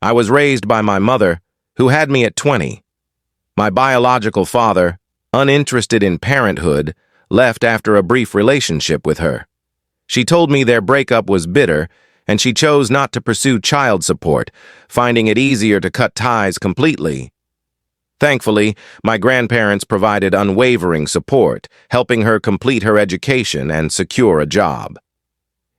I was raised by my mother, who had me at 20. My biological father, uninterested in parenthood, left after a brief relationship with her. She told me their breakup was bitter, and she chose not to pursue child support, finding it easier to cut ties completely. Thankfully, my grandparents provided unwavering support, helping her complete her education and secure a job.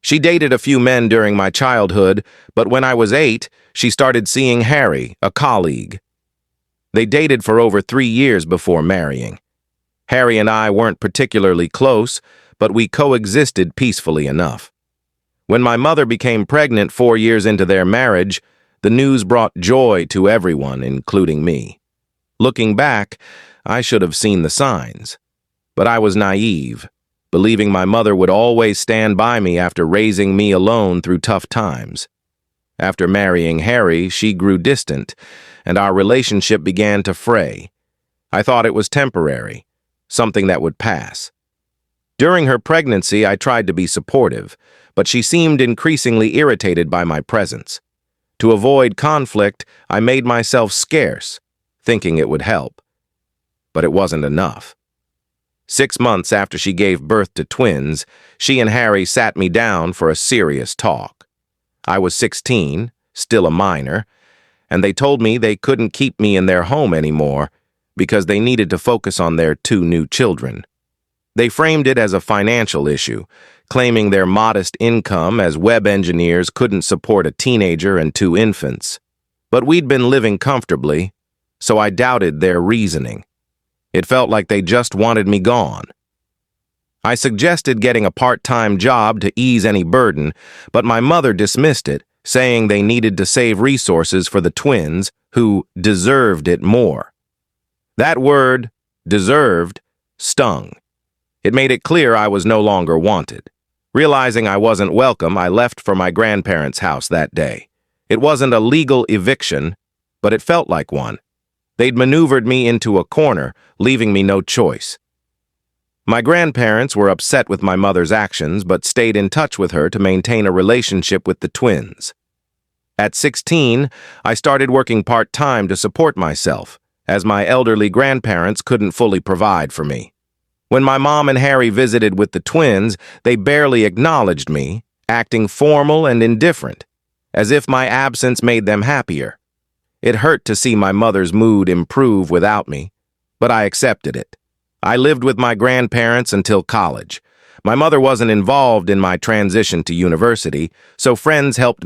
She dated a few men during my childhood, but when I was 8, she started seeing Harry, a colleague. They dated for over 3 years before marrying. Harry and I weren't particularly close, but we coexisted peacefully enough. When my mother became pregnant 4 years into their marriage, the news brought joy to everyone, including me. Looking back, I should have seen the signs. But I was naive, believing my mother would always stand by me after raising me alone through tough times. After marrying Harry, she grew distant, and our relationship began to fray. I thought it was temporary, something that would pass. During her pregnancy, I tried to be supportive, but she seemed increasingly irritated by my presence. To avoid conflict, I made myself scarce, thinking it would help. But it wasn't enough. 6 months after she gave birth to twins, she and Harry sat me down for a serious talk. I was 16, still a minor, and they told me they couldn't keep me in their home anymore because they needed to focus on their 2 new children. They framed it as a financial issue, claiming their modest income as web engineers couldn't support a teenager and 2 infants. But we'd been living comfortably, so I doubted their reasoning. It felt like they just wanted me gone. I suggested getting a part-time job to ease any burden, but my mother dismissed it, saying they needed to save resources for the twins, who deserved it more. That word, deserved, stung. It made it clear I was no longer wanted. Realizing I wasn't welcome, I left for my grandparents' house that day. It wasn't a legal eviction, but it felt like one. They'd maneuvered me into a corner, leaving me no choice. My grandparents were upset with my mother's actions, but stayed in touch with her to maintain a relationship with the twins. At 16, I started working part-time to support myself, as my elderly grandparents couldn't fully provide for me. When my mom and Harry visited with the twins, they barely acknowledged me, acting formal and indifferent, as if my absence made them happier. It hurt to see my mother's mood improve without me, but I accepted it. I lived with my grandparents until college. My mother wasn't involved in my transition to university, so friends helped